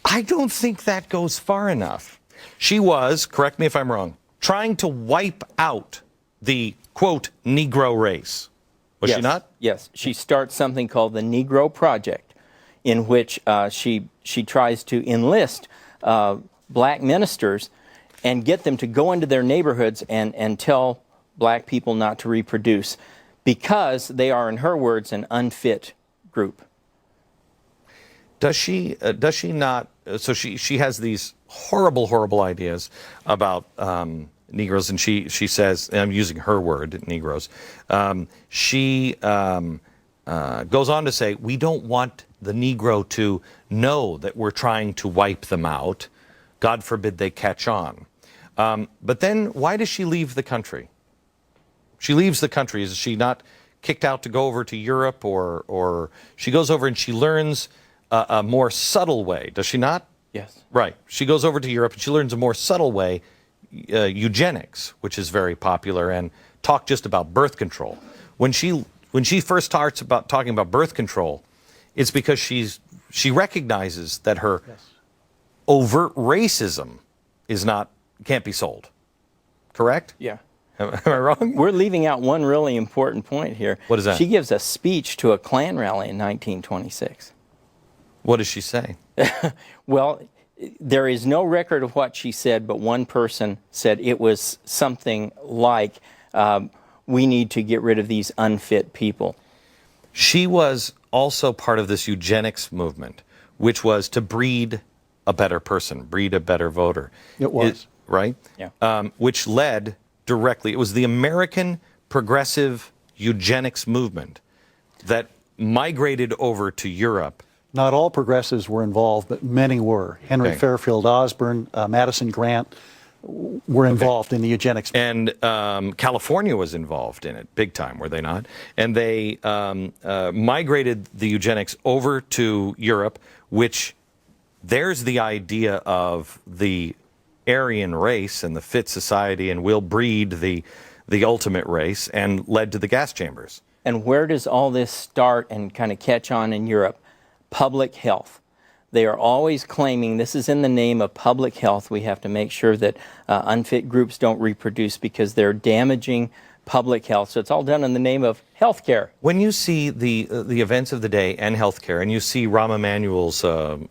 I don't think that goes far enough. She was, correct me if I'm wrong, trying to wipe out the, quote, Negro race. Was she not? Yes. She starts something called the Negro Project, in which she tries to enlist black ministers and get them to go into their neighborhoods and tell black people not to reproduce because they are, in her words, an unfit group. Does she not? So she has these horrible ideas about Negroes, and she says, and I'm using her word, Negroes. She goes on to say, we don't want the Negro to know that we're trying to wipe them out. God forbid they catch on. But then why does she leave the country? She leaves the country. Is she not kicked out to go over to Europe, or she goes over and she learns a more subtle way, does she not? Yes. Right. She goes over to Europe and she learns a more subtle way, eugenics, which is very popular, and talk just about birth control. When she first starts about talking about birth control, it's because she recognizes that her overt racism can't be sold. Correct? Yeah. Am I wrong? We're leaving out one really important point here. What is that? She gives a speech to a Klan rally in 1926. What does she say? Well, there is no record of what she said, but one person said it was something like, we need to get rid of these unfit people. She was also part of this eugenics movement, which was to breed a better person, breed a better voter. It was. Right? Yeah. Which led directly, it was the American progressive eugenics movement that migrated over to Europe. Not all progressives were involved, but many were. Henry Fairfield Osborn, Madison Grant were involved in the eugenics movement. And California was involved in it, big time, were they not? And they migrated the eugenics over to Europe, which there's the idea of the Aryan race and the fit society, and we'll breed the ultimate race, and led to the gas chambers. And where does all this start and kind of catch on in Europe? Public health. They are always claiming this is in the name of public health. We have to make sure that unfit groups don't reproduce because they're damaging public health. So it's all done in the name of health care. When you see the events of the day and healthcare, and you see Rahm Emanuel's,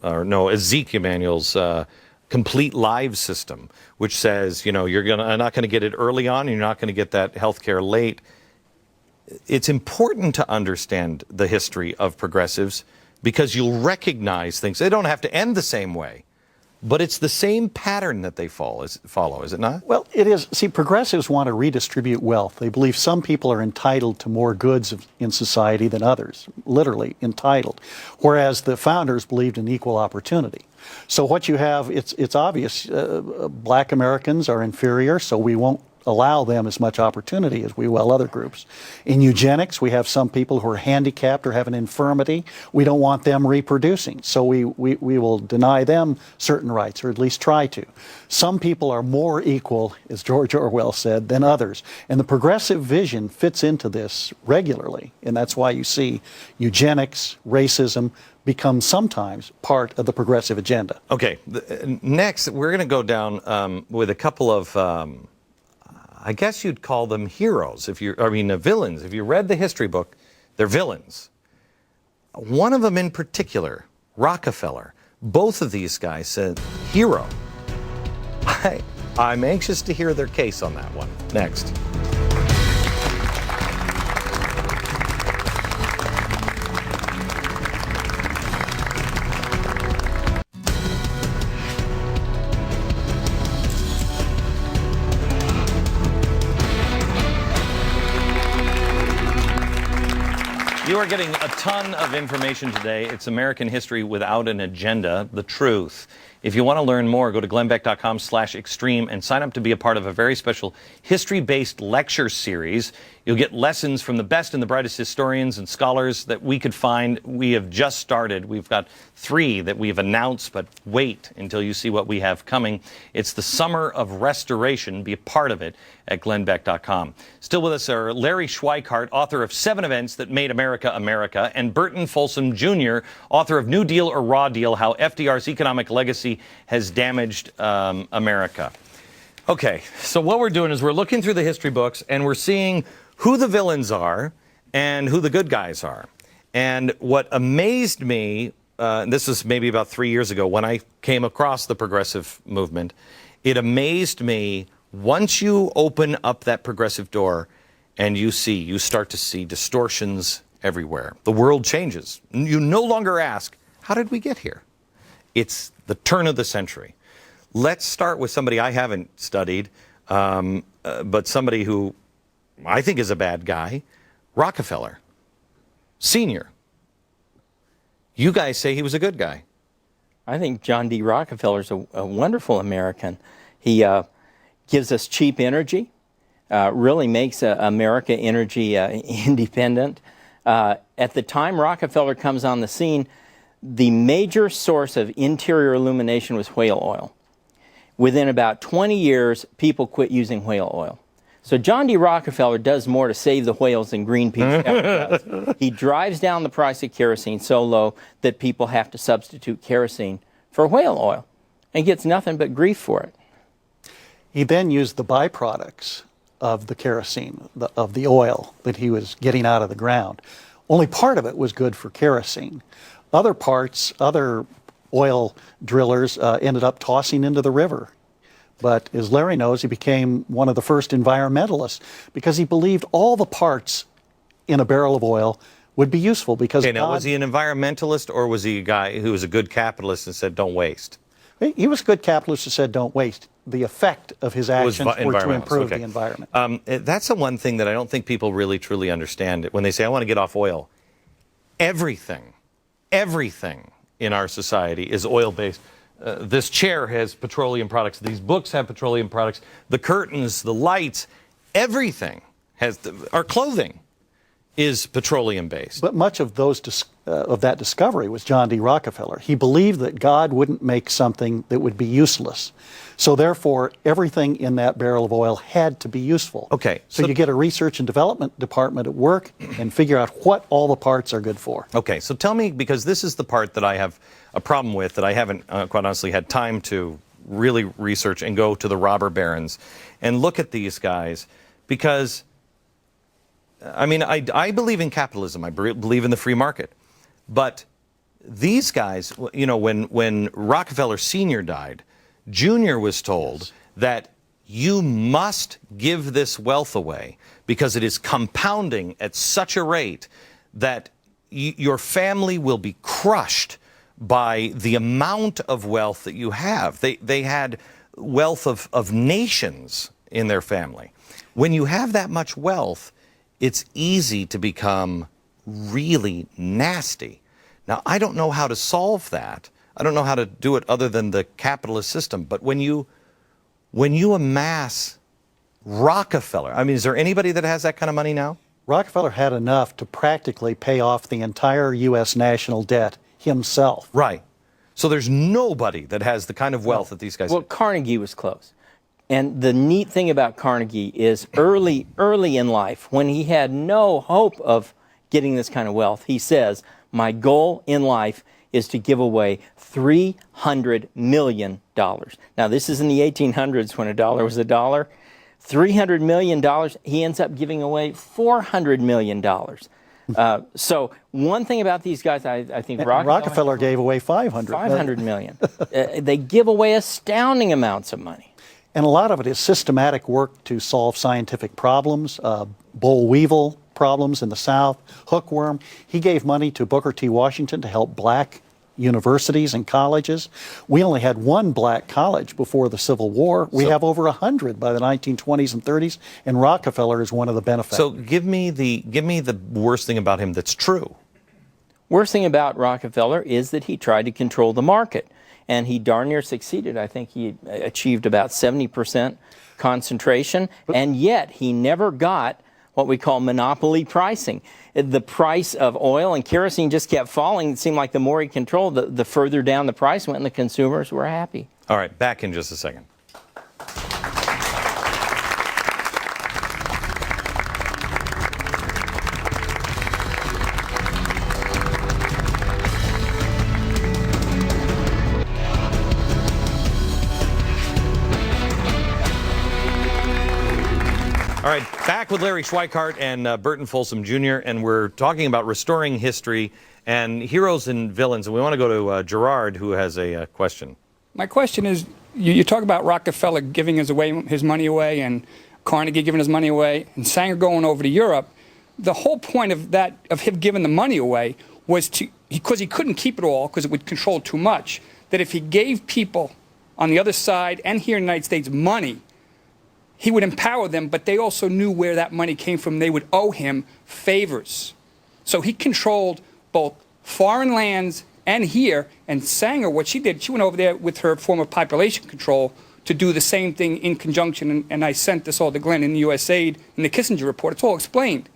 Ezekiel Emanuel's complete live system, which says, you're not going to get it early on, and you're not going to get that healthcare late. It's important to understand the history of progressives because you'll recognize things. They don't have to end the same way, but it's the same pattern that they follow, is it not? Well, it is. See, progressives want to redistribute wealth. They believe some people are entitled to more goods in society than others, literally entitled, whereas the founders believed in equal opportunity. So what you have, it's obvious, black Americans are inferior, so we won't allow them as much opportunity as we will other groups. In eugenics, we have some people who are handicapped or have an infirmity. We don't want them reproducing, so we will deny them certain rights, or at least try to. Some people are more equal, as George Orwell said, than others. And the progressive vision fits into this regularly, and that's why you see eugenics, racism, become sometimes part of the progressive agenda. Okay, next we're going to go down with a couple of I guess you'd call them heroes, villains. If you read the history book, they're villains. One of them in particular, Rockefeller. Both of these guys said hero. I'm anxious to hear their case on that one. Next. You are getting a ton of information today. It's American history without an agenda, the truth. If you want to learn more, go to glennbeck.com/extreme and sign up to be a part of a very special history-based lecture series. You'll get lessons from the best and the brightest historians and scholars that we could find. We have just started. We've got 3 that we've announced, but wait until you see what we have coming. It's the Summer of Restoration. Be a part of it at glennbeck.com. Still with us are Larry Schweikart, author of 7 Events That Made America America, America, and Burton Folsom Jr., author of New Deal or Raw Deal, How FDR's Economic Legacy Has Damaged America. Okay, so what we're doing is we're looking through the history books and we're seeing who the villains are and who the good guys are. And what amazed me, this was maybe about 3 years ago when I came across the progressive movement, it amazed me once you open up that progressive door and you start to see distortions everywhere. The world changes. You no longer ask, how did we get here? It's the turn of the century. Let's start with somebody I haven't studied, but somebody who I think is a bad guy, Rockefeller Sr. You guys say he was a good guy. I think John D. Rockefeller's a wonderful American. He gives us cheap energy, really makes America energy independent. At the time Rockefeller comes on the scene, the major source of interior illumination was whale oil. Within about 20 years, people quit using whale oil. So John D. Rockefeller does more to save the whales than Greenpeace ever does. He drives down the price of kerosene so low that people have to substitute kerosene for whale oil and gets nothing but grief for it. He then used the byproducts of the kerosene, of the oil that he was getting out of the ground. Only part of it was good for kerosene. Other parts, other oil drillers ended up tossing into the river. But as Larry knows, he became one of the first environmentalists because he believed all the parts in a barrel of oil would be useful because Okay, now was he an environmentalist or was he a guy who was a good capitalist and said don't waste? He was a good capitalist who said don't waste. The effect of his actions were to improve the environment. That's the one thing that I don't think people really truly understand. When they say, I want to get off oil, everything in our society is oil-based. This chair has petroleum products. These books have petroleum products. The curtains, the lights, everything has, our clothing is petroleum-based. But much of that discovery was John D. Rockefeller. He believed that God wouldn't make something that would be useless. So therefore, everything in that barrel of oil had to be useful. Okay. So you get a research and development department at work and figure out what all the parts are good for. Okay, so tell me, because this is the part that I have a problem with, that I haven't, quite honestly, had time to really research and go to the robber barons and look at these guys, because, I mean, I believe in capitalism. I believe in the free market. But these guys, you know, when Rockefeller Sr. died, Jr. was told that you must give this wealth away because it is compounding at such a rate that your family will be crushed by the amount of wealth that you have. They had wealth of nations in their family. When you have that much wealth, it's easy to become really nasty. Now, I don't know how to solve that. I don't know how to do it other than the capitalist system. But when you amass Rockefeller, I mean, is there anybody that has that kind of money now? Rockefeller had enough to practically pay off the entire U.S. national debt himself. Right. So there's nobody that has the kind of wealth that these guys Well, have. Carnegie was close. And the neat thing about Carnegie is early in life, when he had no hope of getting this kind of wealth, he says, my goal in life is to give away $300 million. Now, this is in the 1800s when a dollar was a dollar. $300 million, he ends up giving away $400 million. So one thing about these guys, I think Rockefeller gave away $500 million. They give away astounding amounts of money. And a lot of it is systematic work to solve scientific problems, boll weevil problems in the South, hookworm. He gave money to Booker T. Washington to help black universities and colleges. We only had one black college before the Civil War. We have over 100 by the 1920s and 30s, and Rockefeller is one of the benefactors. So give me the worst thing about him that's true. Worst thing about Rockefeller is that he tried to control the market, and he darn near succeeded. I think he achieved about 70% concentration, and yet he never got what we call monopoly pricing. The price of oil and kerosene just kept falling. It seemed like the more he controlled, the further down the price went, and the consumers were happy. All right, back in just a second. All right, back with Larry Schweikart and Burton Folsom Jr., and we're talking about restoring history and heroes and villains. And we want to go to Gerard, who has a question. My question is, you talk about Rockefeller giving his money away, and Carnegie giving his money away, and Sanger going over to Europe. The whole point of him giving the money away was because he couldn't keep it all because it would control too much, that if he gave people on the other side and here in the United States money, he would empower them, but they also knew where that money came from. They would owe him favors. So he controlled both foreign lands and here. And Sanger, what she did, she went over there with her form of population control to do the same thing in conjunction. And I sent this all to Glenn in the USAID in the Kissinger report. It's all explained.